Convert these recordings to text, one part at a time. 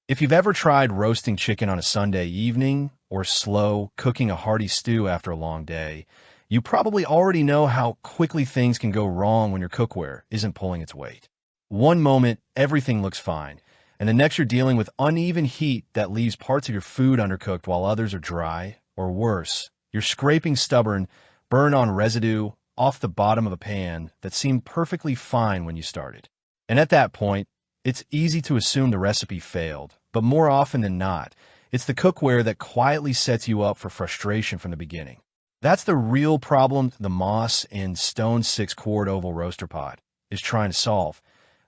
If you've ever tried roasting chicken on a Sunday evening or slow cooking a hearty stew after a long day, you probably already know how quickly things can go wrong when your cookware isn't pulling its weight. One moment, everything looks fine, and the next you're dealing with uneven heat that leaves parts of your food undercooked while others are dry, or worse, you're scraping stubborn, burn-on residue off the bottom of a pan that seemed perfectly fine when you started. And at that point, it's easy to assume the recipe failed, but more often than not, it's the cookware that quietly sets you up for frustration from the beginning. That's the real problem the Moss and Stone 6 Quart Oval Roaster Pot is trying to solve,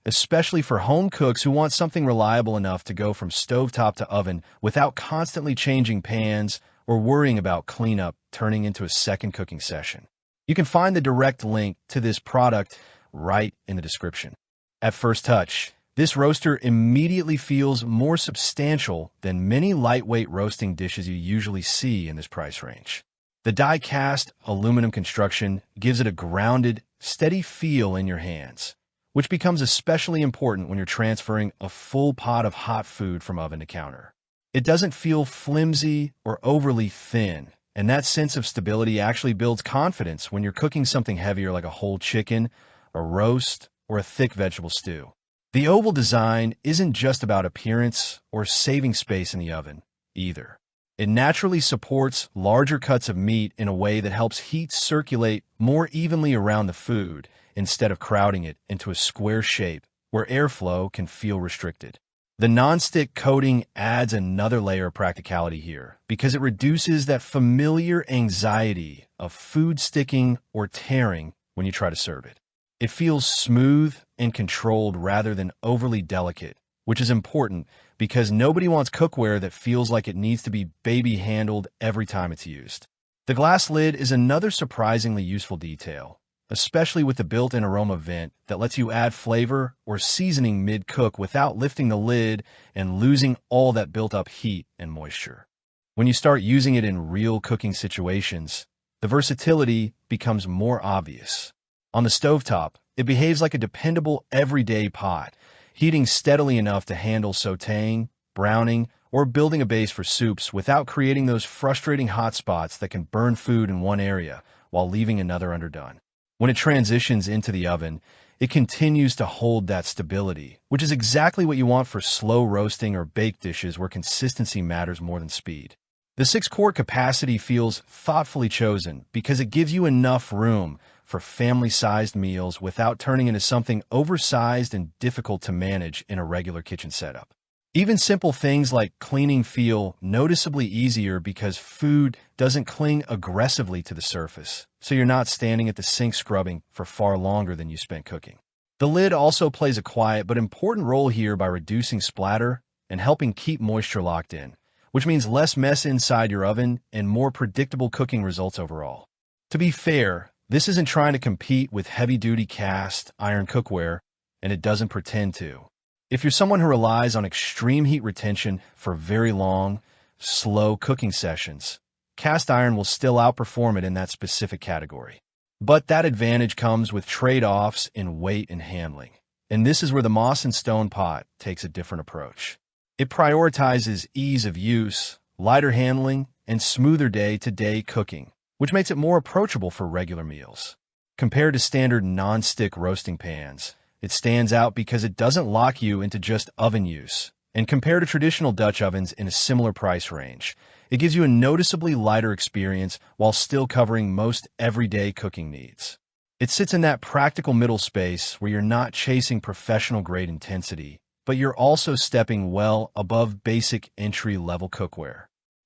especially for home cooks who want something reliable enough to go from stovetop to oven without constantly changing pans or worrying about cleanup turning into a second cooking session. You can find the direct link to this product right in the description. At first touch, this roaster immediately feels more substantial than many lightweight roasting dishes you usually see in this price range. The die-cast aluminum construction gives it a grounded, steady feel in your hands, which becomes especially important when you're transferring a full pot of hot food from oven to counter. It doesn't feel flimsy or overly thin, and that sense of stability actually builds confidence when you're cooking something heavier like a whole chicken, a roast, or a thick vegetable stew. The oval design isn't just about appearance or saving space in the oven, either. It naturally supports larger cuts of meat in a way that helps heat circulate more evenly around the food instead of crowding it into a square shape where airflow can feel restricted. The nonstick coating adds another layer of practicality here because it reduces that familiar anxiety of food sticking or tearing when you try to serve it. It feels smooth and controlled rather than overly delicate, which is important because nobody wants cookware that feels like it needs to be baby-handled every time it's used. The glass lid is another surprisingly useful detail, especially with the built-in aroma vent that lets you add flavor or seasoning mid-cook without lifting the lid and losing all that built-up heat and moisture. When you start using it in real cooking situations, the versatility becomes more obvious. On the stovetop, it behaves like a dependable everyday pot, heating steadily enough to handle sautéing, browning, or building a base for soups without creating those frustrating hot spots that can burn food in one area while leaving another underdone. When it transitions into the oven, it continues to hold that stability, which is exactly what you want for slow roasting or baked dishes where consistency matters more than speed. The 6-quart capacity feels thoughtfully chosen because it gives you enough room for family-sized meals without turning into something oversized and difficult to manage in a regular kitchen setup. Even simple things like cleaning feel noticeably easier because food doesn't cling aggressively to the surface, so you're not standing at the sink scrubbing for far longer than you spent cooking. The lid also plays a quiet but important role here by reducing splatter and helping keep moisture locked in, which means less mess inside your oven and more predictable cooking results overall. To be fair, this isn't trying to compete with heavy-duty cast iron cookware, and it doesn't pretend to. If you're someone who relies on extreme heat retention for very long, slow cooking sessions, cast iron will still outperform it in that specific category. But that advantage comes with trade-offs in weight and handling, and this is where the Moss and Stone pot takes a different approach. It prioritizes ease of use, lighter handling, and smoother day-to-day cooking, which makes it more approachable for regular meals. Compared to standard non-stick roasting pans, it stands out because it doesn't lock you into just oven use. And compared to traditional Dutch ovens in a similar price range, it gives you a noticeably lighter experience while still covering most everyday cooking needs. It sits in that practical middle space where you're not chasing professional-grade intensity, but you're also stepping well above basic entry-level cookware.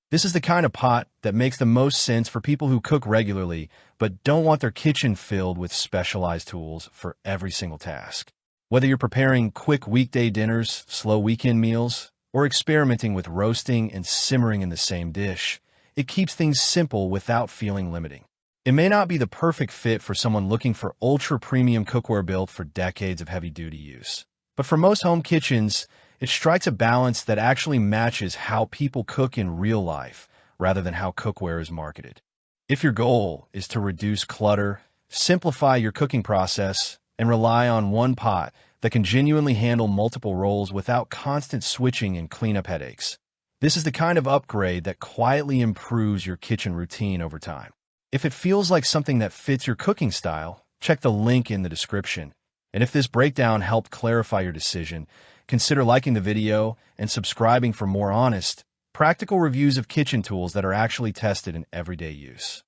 This is the kind of pot that makes the most sense for people who cook regularly but don't want their kitchen filled with specialized tools for every single task. Whether you're preparing quick weekday dinners, slow weekend meals, or experimenting with roasting and simmering in the same dish, it keeps things simple without feeling limiting. It may not be the perfect fit for someone looking for ultra-premium cookware built for decades of heavy-duty use, but for most home kitchens, it strikes a balance that actually matches how people cook in real life rather than how cookware is marketed. If your goal is to reduce clutter, simplify your cooking process, and rely on one pot that can genuinely handle multiple roles without constant switching and cleanup headaches. This is the kind of upgrade that quietly improves your kitchen routine over time. If it feels like something that fits your cooking style, check the link in the description. And if this breakdown helped clarify your decision, consider liking the video and subscribing for more honest, practical reviews of kitchen tools that are actually tested in everyday use.